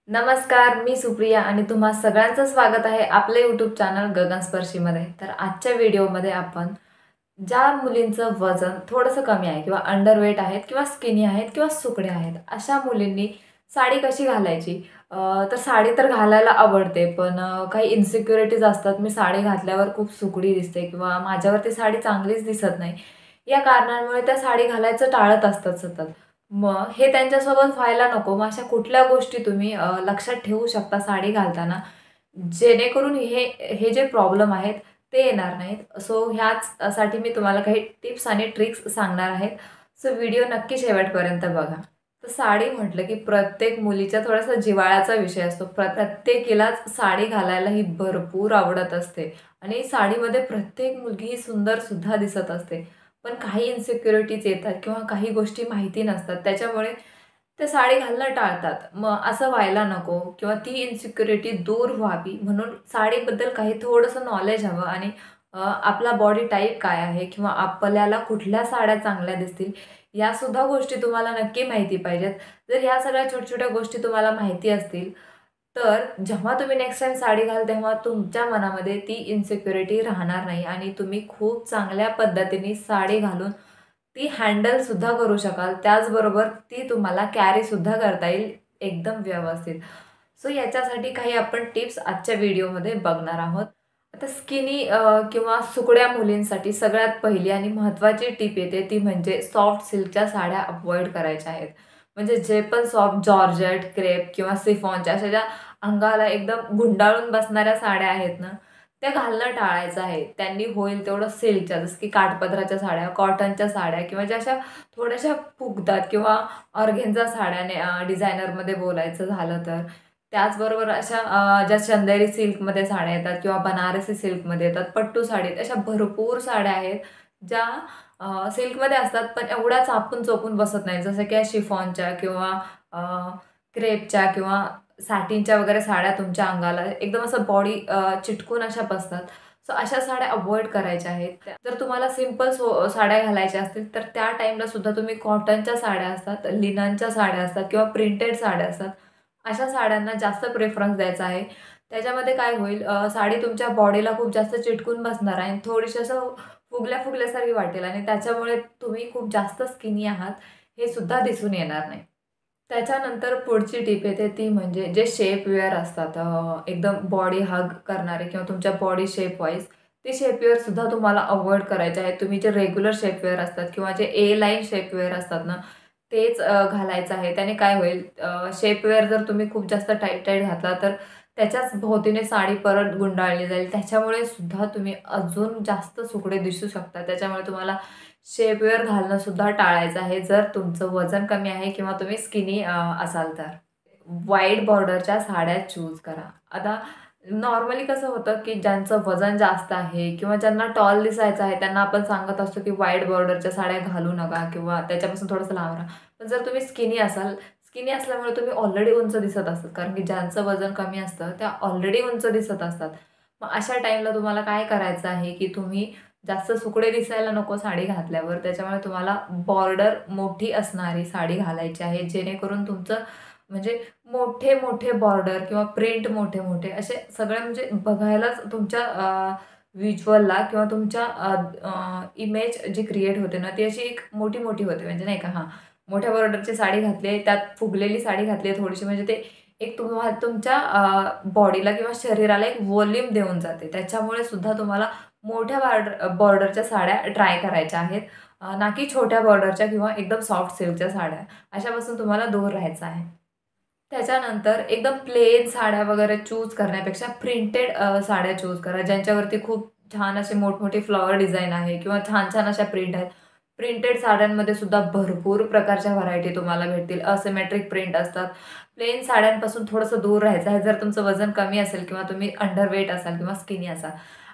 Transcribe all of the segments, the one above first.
नमस्कार, मी सुप्रिया आणि तुम्हा सगळ्यांचं स्वागत आहे आपल्या यूट्यूब चॅनल गगनस्पर्शीमध्ये. तर आजच्या व्हिडिओमध्ये आपण ज्या मुलींचं वजन थोडंसं कमी आहे किंवा अंडरवेट आहेत किंवा स्किनी आहेत किंवा सुकड्या आहेत, अशा मुलींनी साडी कशी घालायची. तर साडी तर घालायला आवडते, पण काही इन्सिक्युरिटीज असतात. मी साडी घातल्यावर खूप सुकडी दिसते किंवा माझ्यावरती साडी चांगलीच दिसत नाही. या कारणांमुळे त्या साडी घालायचं टाळत असतात सतत. मग हे त्यांच्यासोबत व्हायला नको. मग अशा कुठल्या गोष्टी तुम्ही लक्षात ठेवू शकता साडी घालताना, जेणेकरून हे हे जे प्रॉब्लेम आहेत ते येणार नाहीत. सो ह्याच साठी मी तुम्हाला काही टिप्स आणि ट्रिक्स सांगणार आहेत. सो व्हिडिओ नक्की शेवटपर्यंत बघा. तर साडी म्हटलं की प्रत्येक मुलीच्या थोडासा जिव्हाळ्याचा विषय असतो. प्रत्येकीलाच साडी घालायला ही भरपूर आवडत असते आणि साडीमध्ये प्रत्येक मुलगी ही सुंदरसुद्धा दिसत असते. पण काही इन्सिक्युरिटीज येतात किंवा काही गोष्टी माहिती नसतात. त्याच्यामुळे ते साडी घालणं टाळतात. मग असं व्हायला नको किंवा ती इन्सिक्युरिटी दूर व्हावी म्हणून साडीबद्दल काही थोडंसं नॉलेज हवं आणि आपला बॉडी टाइप काय आहे किंवा आपल्याला कुठल्या साड्या चांगल्या दिसतील, यासुद्धा गोष्टी तुम्हाला नक्की माहिती पाहिजेत. जर ह्या सगळ्या छोट्या-छोट्या गोष्टी तुम्हाला माहिती असतील, तर जेव्हा तुम्ही नेक्स्ट टाईम साडी घाल, तेव्हा तुमच्या मनामध्ये ती इन्सिक्युरिटी राहणार नाही आणि तुम्ही खूप चांगल्या पद्धतीने साडी घालून ती हँडलसुद्धा करू शकाल. त्याचबरोबर ती तुम्हाला कॅरीसुद्धा करता येईल एकदम व्यवस्थित. सो याच्यासाठी काही आपण टिप्स आजच्या व्हिडिओमध्ये बघणार आहोत. आता स्किनी किंवा सुकड्या मुलींसाठी सगळ्यात पहिली आणि महत्त्वाची टिप येते ती म्हणजे सॉफ्ट सिल्कच्या साड्या अव्हॉइड करायच्या आहेत. म्हणजे जे पण सॉफ्ट जॉर्जेट, क्रेप किंवा सिफॉनच्या अशा ज्या अंगाला एकदम गुंडाळून बसणाऱ्या साड्या आहेत ना, त्या घालणं टाळायचं आहे. त्यांनी होईल तेवढं सिल्कच्या, जसं की काठपदराच्या साड्या, कॉटनच्या साड्या किंवा ज्या अशा थोड्याशा फुगतात किंवा ऑर्गेन्झा साड्याने डिझायनरमध्ये बोलायचं झालं तर. त्याचबरोबर अशा ज्या चंदेरी सिल्कमध्ये साड्या येतात किंवा बनारसी सिल्कमध्ये येतात, पट्टू साडीत अशा भरपूर साड्या आहेत, ज्या सिल्कमध्ये असतात पण एवढ्या चापून-चोपून बसत नाहीत. जसं की शिफॉनच्या किंवा क्रेपच्या किंवा सॅटिनच्या वगैरे साड्या तुमच्या अंगाला एकदम असं बॉडी चिटकून अशा बसतात. सो अशा साड्या अव्हॉइड करायच्या आहेत. जर तुम्हाला सिंपल साड्या घालायच्या असतील, तर त्या टाईमला सुद्धा तुम्ही कॉटनच्या साड्या असतात, लिननच्या साड्या असतात किंवा प्रिंटेड साड्या असतात. अशा साड्यांना जास्त प्रेफरन्स द्यायचा आहे. त्याच्यामध्ये काय होईल, साडी तुमच्या बॉडीला खूप जास्त चिटकून बसणार आहे आणि थोडीशी असं फुगल्या-फुगल्यासारखी वाटेल आणि त्याच्यामुळे तुम्ही खूप जास्त स्किनी आहात, हे सुद्धा दिसून येणार नाही. त्याच्यानंतर पुढची टिप येते ती म्हणजे जे शेपवेअर असतात, एकदम बॉडी हग करणारे किंवा तुमच्या बॉडी शेप वाईज ते शेपवेअरसुद्धा तुम्हाला अव्हॉइड करायचे आहेत. तुम्ही जे रेग्युलर शेपवेअर असतात किंवा जे ए लाईन शेपवेअर असतात ना, तेच घालायचं आहे. त्याने काय होईल, शेपवेअर जर तुम्ही खूप जास्त टाईट-टाईट घातला, तर त्याच्याच भोवतीने साडी परत गुंडाळली जाईल. त्याच्यामुळे सुद्धा तुम्ही अजून जास्त सुकडे दिसू शकता. त्याच्यामुळे तुम्हाला शेपवेअर घालणं सुद्धा टाळायचं आहे, जर तुमचं वजन कमी आहे किंवा तुम्ही स्किनी असाल तर. वाईड बॉर्डरच्या साड्या चूज करा. आता नॉर्मली कसं होतं, की ज्यांचं वजन जास्त आहे किंवा ज्यांना टॉल दिसायचं आहे, त्यांना आपण सांगत असतो, की वाईड बॉर्डरच्या साड्या घालू नका किंवा त्याच्यापासून थोडंसं लांब राहा. पण जर तुम्ही स्किनी असाल, स्किनी असल्यामुळे तुम्ही ऑलरेडी उंच दिसत असतात. कारण की ज्यांचं वजन कमी असतं, त्या ऑलरेडी उंच दिसत असतात. मग अशा टाईमला तुम्हाला काय करायचं आहे, की तुम्ही जास्त सुकडे दिसायला नको साडी घातल्यावर. त्याच्यामुळे तुम्हाला बॉर्डर मोठी असणारी साडी घालायची आहे, जेणेकरून तुमचं म्हणजे मोठे-मोठे बॉर्डर किंवा प्रिंट मोठे-मोठे असे सगळे म्हणजे बघायलाच तुमच्या व्हिज्युअलला किंवा तुमच्या इमेज जी क्रिएट होते ना, ती अशी एक मोठी-मोठी होते. म्हणजे नाही का, हां, मोठ्या बॉर्डरची साडी घातली आहे, त्यात फुगलेली साडी घातली आहे थोडीशी, म्हणजे ते एक तुमच्या बॉडीला किंवा शरीराला एक व्हॉल्यूम देऊन जाते. त्याच्यामुळे सुद्धा तुम्हाला मोठ्या बॉर्डरच्या साड्या ट्राय करायच्या आहेत. ना की छोट्या बॉर्डरच्या किंवा एकदम सॉफ्ट सिल्कच्या साड्या. अशापासून तुम्हाला दूर राहायचं आहे. त्याच्यानंतर एकदम प्लेन साड्या वगैरे चूज करण्यापेक्षा प्रिंटेड साड्या चूज करा, ज्यांच्यावरती खूप छान असे मोठमोठे फ्लॉवर डिझाइन आहे किंवा छान-छान अशा प्रिंट आहेत. प्रिंटेड साड्यांमध्ये सुद्धा भरपूर प्रकारच्या व्हरायटी तुम्हाला भेटतील. असिमेट्रिक प्रिंट असतात. प्लेन साड्यांपासून थोडंसं दूर राहायचं आहे. जर तुमचं वजन कमी असेल किंवा तुम्ही अंडरवेट असाल किंवा स्किनी असाल,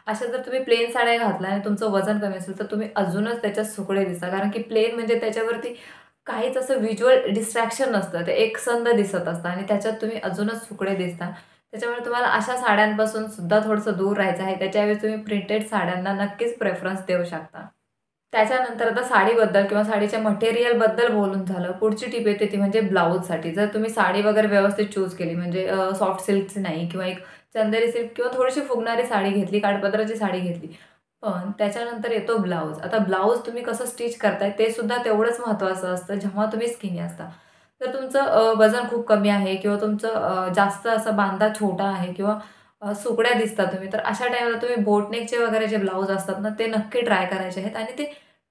अशा जर तुम्ही प्लेन साड्या घातल्या आणि तुमचं वजन कमी असेल, तर तुम्ही अजूनच त्याच्यात सुकडे दिसता. कारण की प्लेन म्हणजे त्याच्यावरती काहीच असं व्हिज्युअल डिस्ट्रॅक्शन नसतं. ते एकसंध दिसत असतं आणि त्याच्यात तुम्ही अजूनच सुकडे दिसता. त्याच्यामुळे तुम्हाला अशा साड्यांपासून सुद्धा थोडंसं दूर राहायचं आहे. त्याच्याऐवजी तुम्ही प्रिंटेड साड्यांना नक्कीच प्रेफरन्स देऊ शकता. त्याच्यानंतर आता साडीबद्दल किंवा साडीच्या मटेरियलबद्दल बोलून झालं. पुढची टिप येते ती म्हणजे ब्लाऊजसाठी. जर तुम्ही साडी वगैरे व्यवस्थित चूज केली म्हणजे सॉफ्ट सिल्कची नाही किंवा एक चंदेरी सिल्क किंवा थोडीशी फुगणारी साडी घेतली, काठपदराची साडी घेतली. पण त्याच्यानंतर येतो ब्लाऊज. आता ब्लाऊज तुम्ही कसं स्टिच करताय ते सुद्धा तेवढंच महत्त्वाचं असतं जेव्हा तुम्ही स्किनी असता. तर तुमचं वजन खूप कमी आहे किंवा तुमचं जास्त असा बांधा छोटा आहे किंवा सुकड्या दिसता तुम्ही, तर अशा टाईमला तुम्ही बोटनेकचे वगैरे जे ब्लाऊज असतात ना, ते नक्की ट्राय करायचे आहेत आणि ते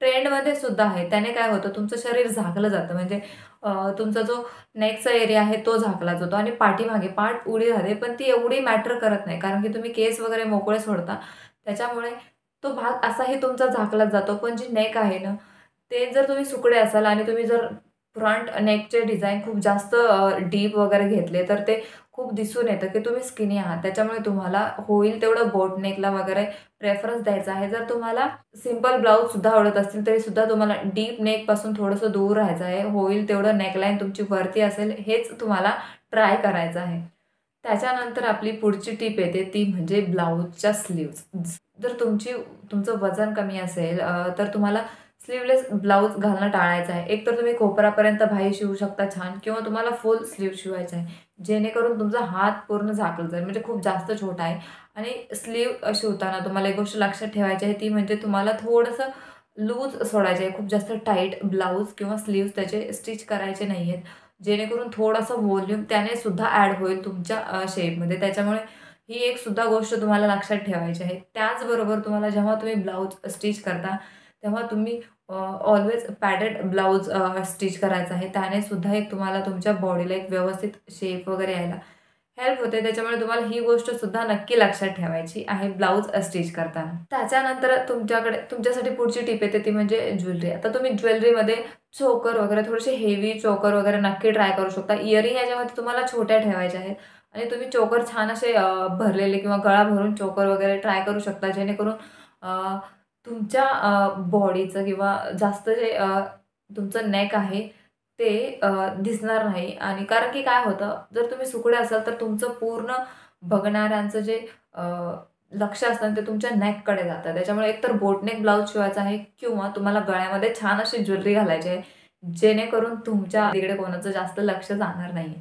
ट्रेंडमध्ये सुद्धा आहे. त्याने काय होतं तुमचं शरीर झाकलं जातं म्हणजे तुमचा जो नेकचा एरिया आहे तो झाकला जातो आणि पाठीमागे पाठ उडी राहते, पण ती एवढी मॅटर करत नाही. कारण की तुम्ही केस वगैरे मोकळे सोडता. त्याच्यामुळे तो भाग असाही तुमचा झाकलाच जातो. पण जी नेक आहे ना, ते जर तुम्ही सुकडे असाल आणि तुम्ही जर फ्रंट नेकचे डिझाइन खूप जास्त डीप वगैरे घेतले, तर ते खूप दिसून येतं की तुम्ही स्किनी आहात. त्याच्यामुळे तुम्हाला होईल तेवढं बोट नेकला वगैरे प्रेफरन्स द्यायचा आहे. जर तुम्हाला सिंपल ब्लाउजसुद्धा आवडत असतील, तरीसुद्धा तुम्हाला डीप नेकपासून थोडंसं दूर राहायचं आहे. होईल तेवढं नेकलाईन तुमची वरती असेल, हेच तुम्हाला ट्राय करायचं आहे. त्याच्यानंतर आपली पुढची टिप येते ती म्हणजे ब्लाउजच्या स्लीव्हज. जर तुमचं वजन कमी असेल तर तुम्हाला स्लीव्हलेस ब्लाउज घालणं टाळायचं आहे. एकतर तुम्ही कोपरापर्यंत बाही शिवू शकता छान किंवा तुम्हाला फुल स्लीव्ह शिवायचं आहे. जेणेकरून तुमचा हात पूर्ण झाकला जाईल. म्हणजे खूप जास्त छोटा आहे आणि स्लीव्ह शिवताना तुम्हाला एक गोष्ट लक्षात ठेवायची आहे ती म्हणजे तुम्हाला थोडंसं लूज सोडायचं आहे. खूप जास्त टाईट ब्लाउज किंवा स्लीव्हज त्याचे स्टिच करायचे नाही आहेत. जेणेकरून थोडासा व्हॉल्यूम त्याने सुद्धा ॲड होईल तुमच्या शेपमध्ये. त्याच्यामुळे ही एक सुद्धा गोष्ट तुम्हाला लक्षात ठेवायची आहे. त्याचबरोबर तुम्हाला जेव्हा तुम्ही ब्लाउज स्टिच करता, तेव्हा तुम्ही ऑल्वेज पॅडेड ब्लाउज स्टिच करायचा आहे. त्याने सुद्धा एक तुम्हाला तुमच्या बॉडीला एक व्यवस्थित शेप वगैरे यायला हेल्प होते. त्याच्यामुळे तुम्हाला ही गोष्ट सुद्धा नक्की लक्षात ठेवायची आहे ब्लाउज स्टिच करताना. त्याच्यानंतर तुमच्यासाठी पुढची टिप येते ती म्हणजे ज्वेलरी. आता तुम्ही ज्वेलरीमध्ये चोकर वगैरे थोडेसे हेवी चोकर वगैरे नक्की ट्राय करू शकता. इयरिंग याच्यामध्ये तुम्हाला छोट्या ठेवायच्या आहेत आणि तुम्ही चोकर छान असे भरलेले किंवा गळा भरून चोकर वगैरे ट्राय करू शकता. जेणेकरून तुमच्या बॉडीचं किंवा जास्त जे तुमचं नेक आहे ते दिसणार नाही आणि कारण की काय होतं, जर तुम्ही सुकडे असाल तर तुमचं पूर्ण बघणाऱ्यांचं जे लक्ष असतं ते तुमच्या नेककडे जातं. त्याच्यामुळे एकतर बोटनेक ब्लाउज शिवायचा आहे किंवा तुम्हाला गळ्यामध्ये छान अशी ज्वेलरी घालायची आहे, जेणेकरून तुमच्या तिकडे कोणाचं जास्त लक्ष जाणार नाही.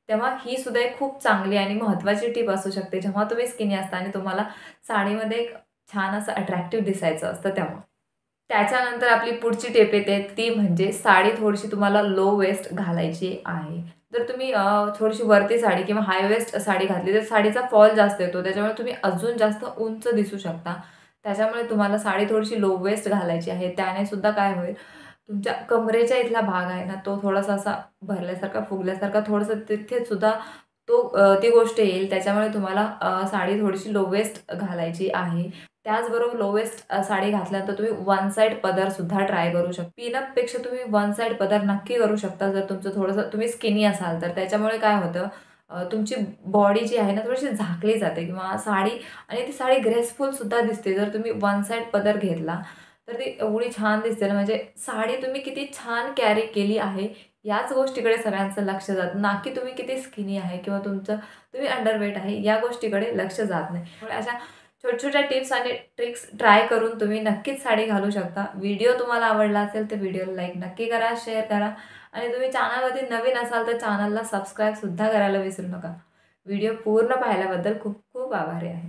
तेव्हा ही सुद्धा एक खूप चांगली आणि महत्त्वाची टिप असू शकते, जेव्हा तुम्ही स्किनी असता आणि तुम्हाला साडीमध्ये एक छान असं अट्रॅक्टिव्ह दिसायचं असतं तेव्हा. त्याच्यानंतर आपली पुढची टिप येते ती म्हणजे साडी थोडीशी तुम्हाला लो वेस्ट घालायची आहे. जर तुम्ही थोडीशी वरती साडी किंवा हाय वेस्ट साडी घातली तर साडीचा फॉल जास्त येतो. त्याच्यामुळे तुम्ही अजून जास्त उंच दिसू शकता. त्याच्यामुळे तुम्हाला साडी थोडीशी लो वेस्ट घालायची आहे. त्याने सुद्धा काय होईल, तुमच्या कमरेच्या इथला भाग आहे ना, तो थोडासा असा भरल्यासारखा, फुगल्यासारखा थोडंसं तिथे सुद्धा ती गोष्ट येईल. त्याच्यामुळे तुम्हाला साडी थोडीशी लो वेस्ट घालायची आहे. त्याचबरोबर लो वेस्ट साडी घातल्यानंतर तुम्ही वन साइड पदरसुद्धा ट्राय करू शकता. पिनअपपेक्षा तुम्ही वन साइड पदर नक्की करू शकता. जर तुमचं थोडंसं तुम्ही स्किनी असाल तर. त्याच्यामुळे काय होतं, तुमची बॉडी जी आहे ना थोडीशी झाकली जाते किंवा साडी आणि ती साडी ग्रेसफुलसुद्धा दिसते. जर तुम्ही वन साइड पदर घेतला तर ती एवढी छान दिसते ना, म्हणजे साडी तुम्ही किती छान कॅरी केली आहे याच गोष्टीकडे सगळ्यांचं लक्ष जातं. ना की तुम्ही किती स्किनी आहे किंवा तुम्ही अंडरवेट आहे या गोष्टीकडे लक्ष जात नाही. त्यामुळे अशा छोट्या-छोट्या टिप्स आणि ट्रिक्स ट्राय करून तुम्ही नक्कीच साडी घालू शकता. व्हिडिओ तुम्हाला आवडला असेल तर व्हिडिओला लाईक नक्की करा, शेअर करा आणि तुम्ही चॅनलवरती नवीन असाल तर चॅनलला सबस्क्राईबसुद्धा करायला विसरू नका. व्हिडिओ पूर्ण पाहिल्याबद्दल खूप खूप आभारी आहे.